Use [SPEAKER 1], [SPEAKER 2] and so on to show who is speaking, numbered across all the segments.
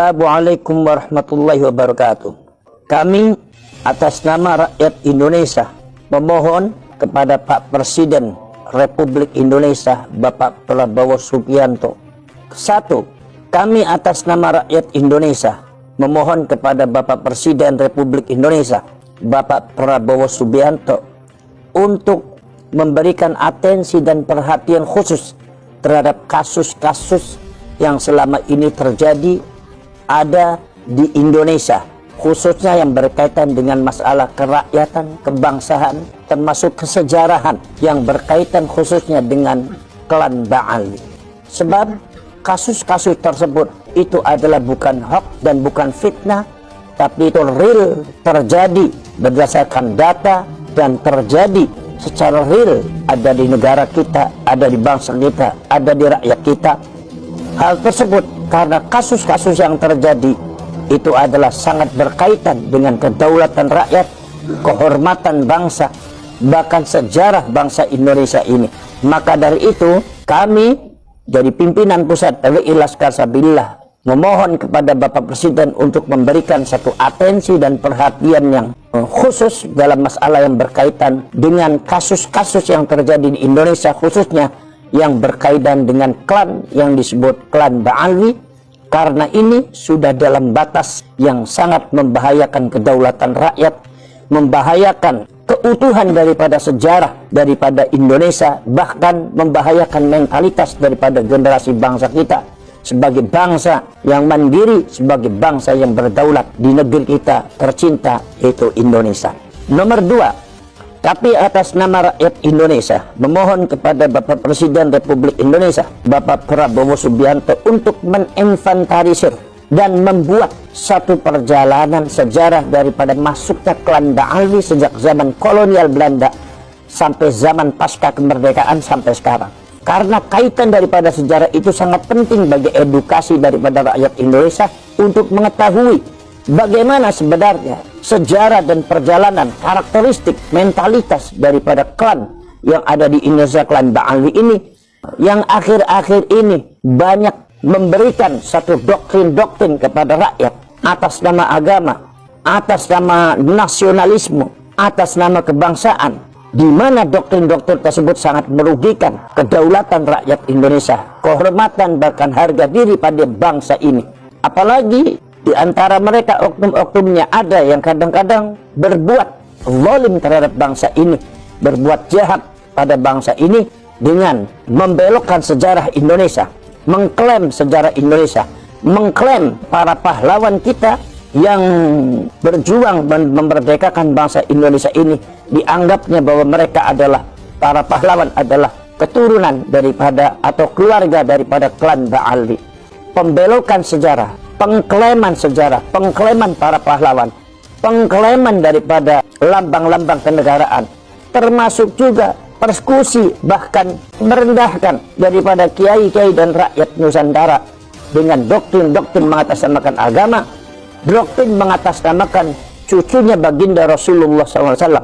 [SPEAKER 1] Assalamualaikum warahmatullahi wabarakatuh. Kami atas nama rakyat Indonesia memohon kepada Pak Presiden Republik Indonesia Bapak Prabowo Subianto. Satu, kami atas nama rakyat Indonesia memohon kepada Bapak Presiden Republik Indonesia Bapak Prabowo Subianto untuk memberikan atensi dan perhatian khusus terhadap kasus-kasus yang selama ini terjadi ada di Indonesia, khususnya yang berkaitan dengan masalah kerakyatan, kebangsaan, termasuk kesejarahan yang berkaitan khususnya dengan klan Ba'ali. Sebab kasus-kasus tersebut itu adalah bukan hoax dan bukan fitnah, tapi itu real, terjadi berdasarkan data dan terjadi secara real, ada di negara kita, ada di bangsa kita, ada di rakyat kita. Hal tersebut karena kasus-kasus yang terjadi itu adalah sangat berkaitan dengan kedaulatan rakyat, kehormatan bangsa, bahkan sejarah bangsa Indonesia ini. Maka dari itu kami dari pimpinan pusat LI Laskar Sabilillah memohon kepada Bapak Presiden untuk memberikan satu atensi dan perhatian yang khusus dalam masalah yang berkaitan dengan kasus-kasus yang terjadi di Indonesia, khususnya yang berkaitan dengan klan yang disebut klan Ba'ali, karena ini sudah dalam batas yang sangat membahayakan kedaulatan rakyat, membahayakan keutuhan daripada sejarah daripada Indonesia, bahkan membahayakan mentalitas daripada generasi bangsa kita sebagai bangsa yang mandiri, sebagai bangsa yang berdaulat di negeri kita tercinta, yaitu Indonesia. Nomor dua, tapi atas nama rakyat Indonesia memohon kepada Bapak Presiden Republik Indonesia Bapak Prabowo Subianto untuk meninventarisir dan membuat satu perjalanan sejarah daripada masuknya klan Ba'ali sejak zaman kolonial Belanda sampai zaman pasca kemerdekaan sampai sekarang. Karena kaitan daripada sejarah itu sangat penting bagi edukasi daripada rakyat Indonesia untuk mengetahui bagaimana sebenarnya sejarah dan perjalanan, karakteristik, mentalitas daripada klan yang ada di Indonesia, klan Ba'ali ini, yang akhir-akhir ini banyak memberikan satu doktrin-doktrin kepada rakyat atas nama agama, atas nama nasionalisme, atas nama kebangsaan, di mana doktrin-doktrin tersebut sangat merugikan kedaulatan rakyat Indonesia, kehormatan bahkan harga diri pada bangsa ini. Apalagi di antara mereka oknum-oknumnya ada yang kadang-kadang berbuat zalim terhadap bangsa ini, berbuat jahat pada bangsa ini dengan membelokkan sejarah Indonesia, mengklaim sejarah Indonesia, mengklaim para pahlawan kita yang berjuang memerdekakan bangsa Indonesia ini, dianggapnya bahwa mereka adalah para pahlawan adalah keturunan daripada atau keluarga daripada klan Ba'ali. Pembelokan sejarah, pengklaiman sejarah, pengklaiman para pahlawan, pengklaiman daripada lambang-lambang kenegaraan, termasuk juga persekusi, bahkan merendahkan daripada kiai-kiai dan rakyat Nusantara dengan doktrin-doktrin mengatasnamakan agama, doktrin mengatasnamakan cucunya baginda Rasulullah SAW.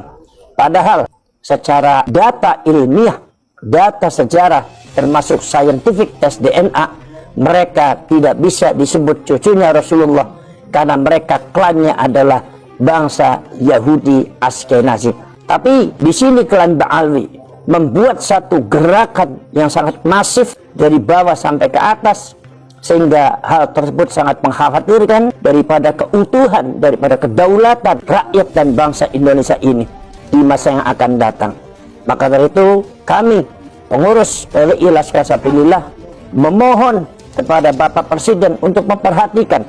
[SPEAKER 1] Padahal secara data ilmiah, data sejarah, termasuk scientific test DNA, mereka tidak bisa disebut cucunya Rasulullah karena mereka klannya adalah bangsa Yahudi Askenazi. Tapi di sini klan Ba'ali membuat satu gerakan yang sangat masif dari bawah sampai ke atas, sehingga hal tersebut sangat mengkhawatirkan daripada keutuhan, daripada kedaulatan rakyat dan bangsa Indonesia ini di masa yang akan datang. Maka dari itu kami pengurus LI Laskar Sabilillah memohon kepada Bapak Presiden untuk memperhatikan,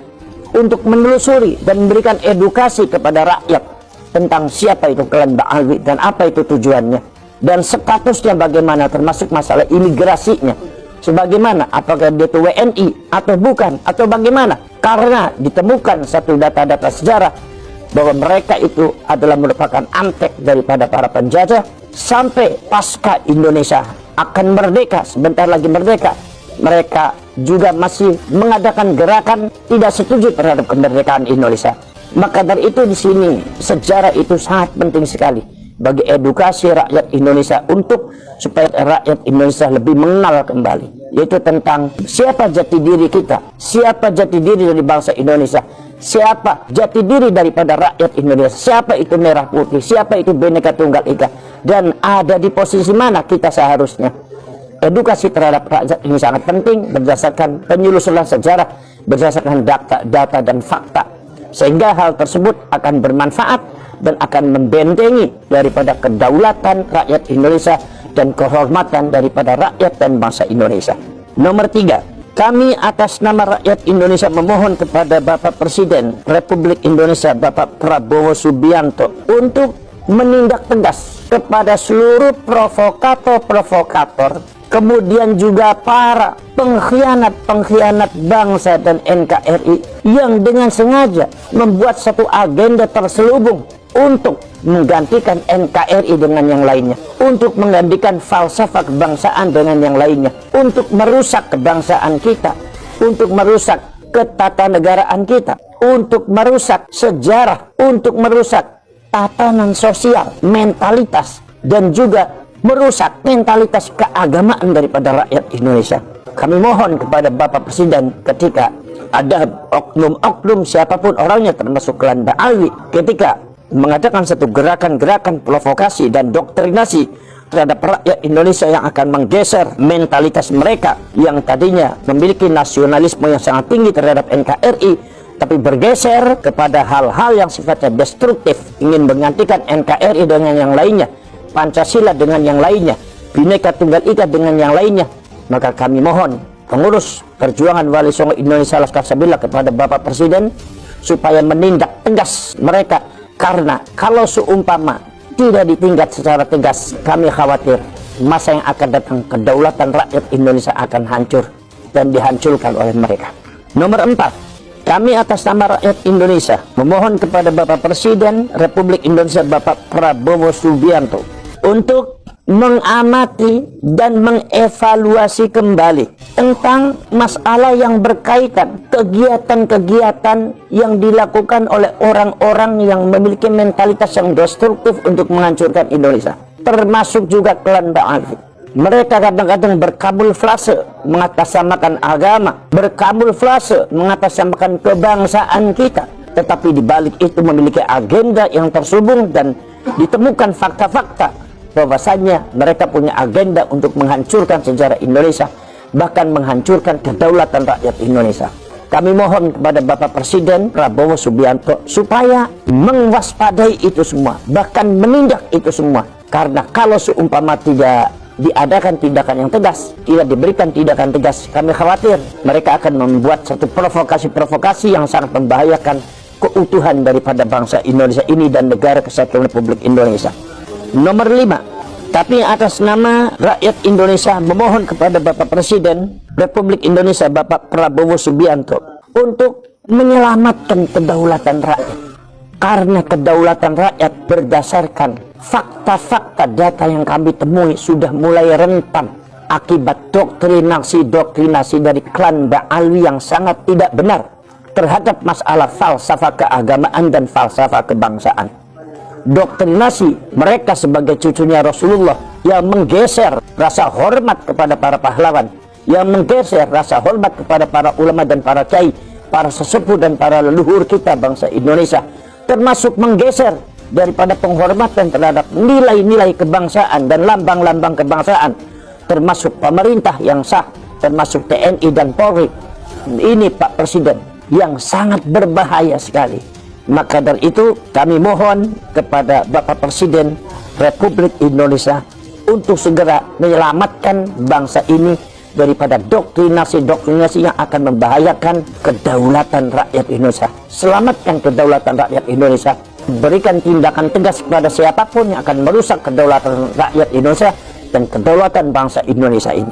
[SPEAKER 1] untuk menelusuri dan memberikan edukasi kepada rakyat tentang siapa itu klan Ba'ali dan apa itu tujuannya dan statusnya bagaimana, termasuk masalah imigrasinya sebagaimana, apakah dia itu WNI atau bukan, atau bagaimana, karena ditemukan satu data-data sejarah bahwa mereka itu adalah merupakan antek daripada para penjajah sampai pasca Indonesia akan merdeka, sebentar lagi merdeka, mereka juga masih mengadakan gerakan tidak setuju terhadap kemerdekaan Indonesia. Maka dari itu di sini sejarah itu sangat penting sekali bagi edukasi rakyat Indonesia untuk supaya rakyat Indonesia lebih mengenal kembali yaitu tentang siapa jati diri kita, siapa jati diri dari bangsa Indonesia, siapa jati diri daripada rakyat Indonesia, siapa itu merah putih, siapa itu Bhinneka Tunggal Ika, dan ada di posisi mana kita seharusnya. Edukasi terhadap rakyat ini sangat penting berdasarkan penyusunan sejarah, berdasarkan data dan fakta, sehingga hal tersebut akan bermanfaat dan akan membentengi daripada kedaulatan rakyat Indonesia dan kehormatan daripada rakyat dan bangsa Indonesia. Nomor 3, kami atas nama rakyat Indonesia memohon kepada Bapak Presiden Republik Indonesia Bapak Prabowo Subianto untuk menindak tegas kepada seluruh provokator-provokator, kemudian juga para pengkhianat-pengkhianat bangsa dan NKRI yang dengan sengaja membuat satu agenda terselubung untuk menggantikan NKRI dengan yang lainnya, untuk menggantikan falsafah kebangsaan dengan yang lainnya, untuk merusak kebangsaan kita, untuk merusak ketatanegaraan kita, untuk merusak sejarah, untuk merusak tatanan sosial, mentalitas, dan juga merusak mentalitas keagamaan daripada rakyat Indonesia. Kami mohon kepada Bapak Presiden, ketika ada oknum-oknum siapapun orangnya termasuk klan Ba'alwi, ketika mengadakan satu gerakan-gerakan provokasi dan doktrinasi terhadap rakyat Indonesia yang akan menggeser mentalitas mereka yang tadinya memiliki nasionalisme yang sangat tinggi terhadap NKRI, tapi bergeser kepada hal-hal yang sifatnya destruktif, ingin menggantikan NKRI dengan yang lainnya, Pancasila dengan yang lainnya, Bhinneka Tunggal Ika dengan yang lainnya, maka kami mohon pengurus perjuangan Wali Songo Indonesia Laskar Sabila kepada Bapak Presiden supaya menindak tegas mereka, karena kalau seumpama tidak ditindak secara tegas, kami khawatir masa yang akan datang kedaulatan rakyat Indonesia akan hancur dan dihancurkan oleh mereka. Nomor 4, kami atas nama rakyat Indonesia memohon kepada Bapak Presiden Republik Indonesia Bapak Prabowo Subianto untuk mengamati dan mengevaluasi kembali tentang masalah yang berkaitan kegiatan-kegiatan yang dilakukan oleh orang-orang yang memiliki mentalitas yang destruktif untuk menghancurkan Indonesia, termasuk juga klan Ba'alwi. Mereka kadang-kadang berkamuflase mengatasnamakan agama, berkamuflase mengatasnamakan kebangsaan kita, tetapi di balik itu memiliki agenda yang terselubung dan ditemukan fakta-fakta bahwasanya mereka punya agenda untuk menghancurkan sejarah Indonesia, bahkan menghancurkan kedaulatan rakyat Indonesia. Kami mohon kepada Bapak Presiden Prabowo Subianto supaya mewaspadai itu semua, bahkan menindak itu semua, karena kalau seumpama tidak diadakan tindakan yang tegas, tidak diberikan tindakan tegas, kami khawatir mereka akan membuat satu provokasi-provokasi yang sangat membahayakan keutuhan daripada bangsa Indonesia ini dan negara kesatuan Republik Indonesia. Nomor 5, kami atas nama rakyat Indonesia memohon kepada Bapak Presiden Republik Indonesia Bapak Prabowo Subianto untuk menyelamatkan kedaulatan rakyat, karena kedaulatan rakyat berdasarkan fakta-fakta data yang kami temui sudah mulai rentan akibat doktrinasi dari klan Ba'alwi yang sangat tidak benar terhadap masalah falsafah keagamaan dan falsafah kebangsaan. Doktrinasi mereka sebagai cucunya Rasulullah yang menggeser rasa hormat kepada para pahlawan, yang menggeser rasa hormat kepada para ulama dan para kiai, para sesepuh dan para leluhur kita bangsa Indonesia, termasuk menggeser daripada penghormatan terhadap nilai-nilai kebangsaan dan lambang-lambang kebangsaan, termasuk pemerintah yang sah, termasuk TNI dan Polri. Ini Pak Presiden yang sangat berbahaya sekali. Maka dari itu kami mohon kepada Bapak Presiden Republik Indonesia untuk segera menyelamatkan bangsa ini daripada doktrinasi-doktrinasi yang akan membahayakan kedaulatan rakyat Indonesia. Selamatkan kedaulatan rakyat Indonesia. Berikan tindakan tegas kepada siapapun yang akan merusak kedaulatan rakyat Indonesia dan kedaulatan bangsa Indonesia ini.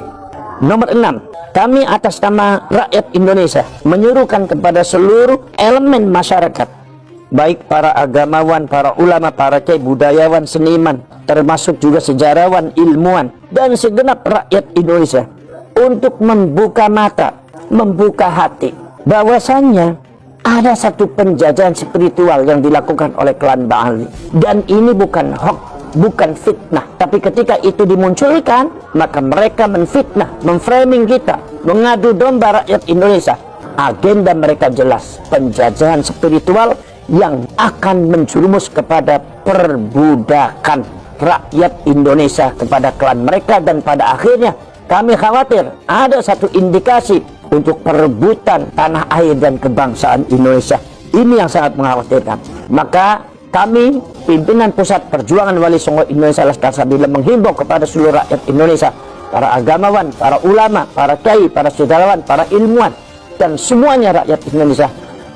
[SPEAKER 1] Nomor 6, kami atas nama rakyat Indonesia menyuruhkan kepada seluruh elemen masyarakat, baik para agamawan, para ulama, para kiai, budayawan, seniman, termasuk juga sejarawan, ilmuwan, dan segenap rakyat Indonesia untuk membuka mata, membuka hati, bahwasannya ada satu penjajahan spiritual yang dilakukan oleh klan Ba'alwi, dan ini bukan hoax, bukan fitnah. Tapi ketika itu dimunculkan, maka mereka menfitnah, memframing kita, mengadu domba rakyat Indonesia. Agenda mereka jelas, penjajahan spiritual yang akan menjerumus kepada perbudakan rakyat Indonesia kepada klan mereka. Dan pada akhirnya kami khawatir ada satu indikasi untuk perebutan tanah air dan kebangsaan Indonesia. Ini yang sangat mengkhawatirkan. Maka kami, pimpinan Pusat Perjuangan Wali Songo Indonesia Laskar Sabila, menghimbau kepada seluruh rakyat Indonesia, para agamawan, para ulama, para kiai, para sejarawan, para ilmuwan, dan semuanya rakyat Indonesia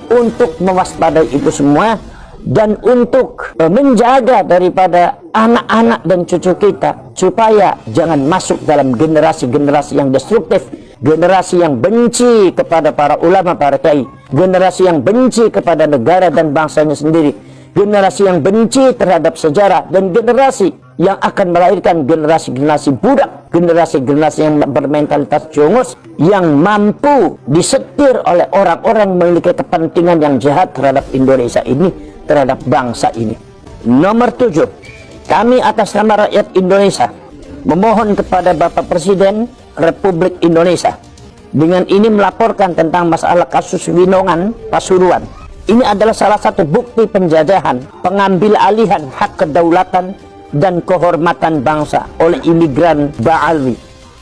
[SPEAKER 1] untuk mewaspadai itu semua dan untuk menjaga daripada anak-anak dan cucu kita supaya jangan masuk dalam generasi-generasi yang destruktif, generasi yang benci kepada para ulama, para kiai, generasi yang benci kepada negara dan bangsanya sendiri, generasi yang benci terhadap sejarah, dan generasi yang akan melahirkan generasi-generasi budak, generasi-generasi yang bermentalitas jongos, yang mampu disetir oleh orang-orang yang memiliki kepentingan yang jahat terhadap Indonesia ini, terhadap bangsa ini. Nomor 7, kami atas nama rakyat Indonesia memohon kepada Bapak Presiden Republik Indonesia dengan ini melaporkan tentang masalah kasus Winongan Pasuruan. Ini adalah salah satu bukti penjajahan, pengambil alihan hak kedaulatan dan kehormatan bangsa oleh imigran Ba'alwi.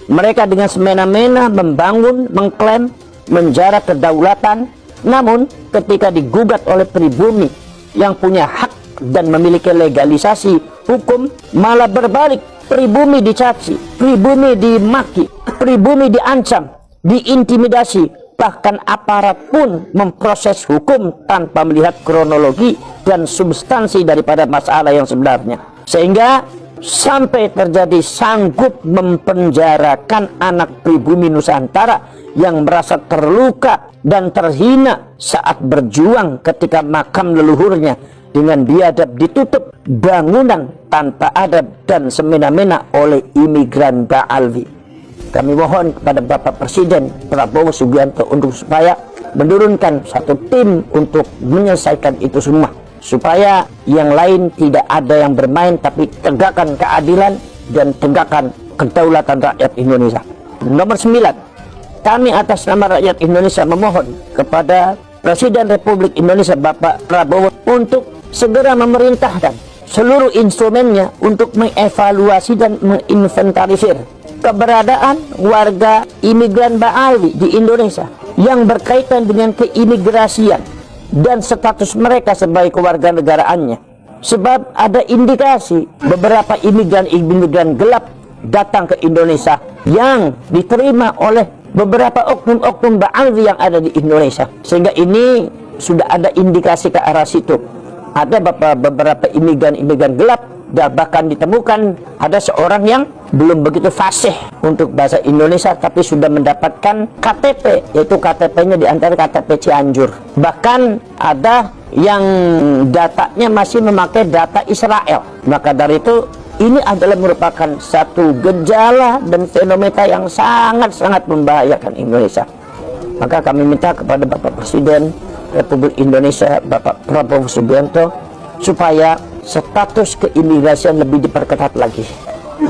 [SPEAKER 1] Mereka dengan semena-mena membangun, mengklaim, menjara kedaulatan, namun ketika digugat oleh pribumi yang punya hak dan memiliki legalisasi hukum, malah berbalik. Pribumi dicaci, pribumi dimaki, pribumi diancam, diintimidasi. Bahkan aparat pun memproses hukum tanpa melihat kronologi dan substansi daripada masalah yang sebenarnya. Sehingga sampai terjadi sanggup mempenjarakan anak pribumi Nusantara yang merasa terluka dan terhina saat berjuang ketika makam leluhurnya dengan biadab ditutup bangunan tanpa adab dan semena-mena oleh imigran Ba'alwi. Kami mohon kepada Bapak Presiden Prabowo Subianto untuk supaya menurunkan satu tim untuk menyelesaikan itu semua, supaya yang lain tidak ada yang bermain, tapi tegakkan keadilan dan tegakkan kedaulatan rakyat Indonesia. Nomor 9, kami atas nama rakyat Indonesia memohon kepada Presiden Republik Indonesia Bapak Prabowo untuk segera memerintahkan seluruh instrumennya untuk mengevaluasi dan menginventarisir keberadaan warga imigran Ba'alwi di Indonesia yang berkaitan dengan keimigrasian dan status mereka sebagai kewarganegaraannya. Sebab ada indikasi beberapa imigran gelap datang ke Indonesia yang diterima oleh beberapa oknum-oknum Ba'alwi yang ada di Indonesia. Sehingga ini sudah ada indikasi ke arah situ. Ada beberapa imigran gelap, dan bahkan ditemukan ada seorang yang belum begitu fasih untuk bahasa Indonesia tapi sudah mendapatkan KTP, yaitu KTP-nya di antara KTP Cianjur. Bahkan ada yang datanya masih memakai data Israel. Maka dari itu ini adalah merupakan satu gejala dan fenomena yang sangat-sangat membahayakan Indonesia. Maka kami minta kepada Bapak Presiden Republik Indonesia Bapak Prabowo Subianto supaya status keimigrasian lebih diperketat lagi.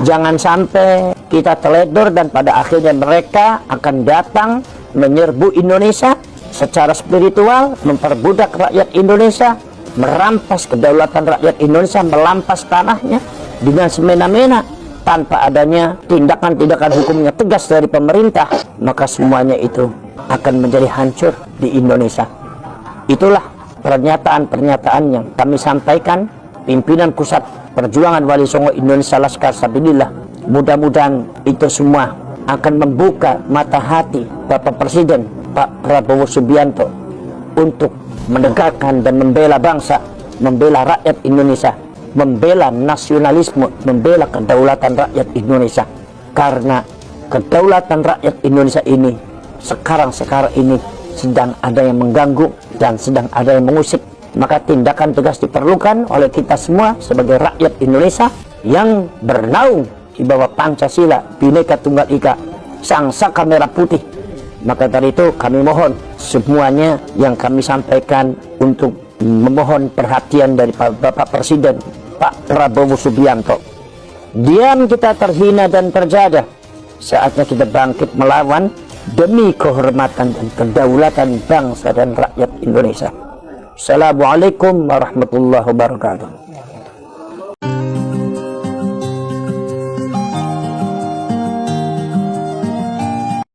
[SPEAKER 1] Jangan sampai kita teledor dan pada akhirnya mereka akan datang menyerbu Indonesia secara spiritual, memperbudak rakyat Indonesia, merampas kedaulatan rakyat Indonesia, melampas tanahnya dengan semena-mena tanpa adanya tindakan-tindakan hukumnya tegas dari pemerintah. Maka semuanya itu akan menjadi hancur di Indonesia. Itulah pernyataan-pernyataan yang kami sampaikan pimpinan Pusat Perjuangan Wali Songo Indonesia Laskar Sabilillah. Mudah-mudahan itu semua akan membuka mata hati Bapak Presiden Pak Prabowo Subianto untuk menegakkan dan membela bangsa, membela rakyat Indonesia, membela nasionalisme, membela kedaulatan rakyat Indonesia. Karena kedaulatan rakyat Indonesia ini sekarang ini sedang ada yang mengganggu dan sedang ada yang mengusik. Maka tindakan tegas diperlukan oleh kita semua sebagai rakyat Indonesia yang bernaung di bawah Pancasila, Bhinneka Tunggal Ika, Sang Saka Merah Putih. Maka dari itu kami mohon semuanya yang kami sampaikan untuk memohon perhatian dari Bapak Presiden Pak Prabowo Subianto. Diam kita terhina dan terjajah. Saatnya kita bangkit melawan demi kehormatan dan kedaulatan bangsa dan rakyat Indonesia. Assalamualaikum warahmatullahi wabarakatuh.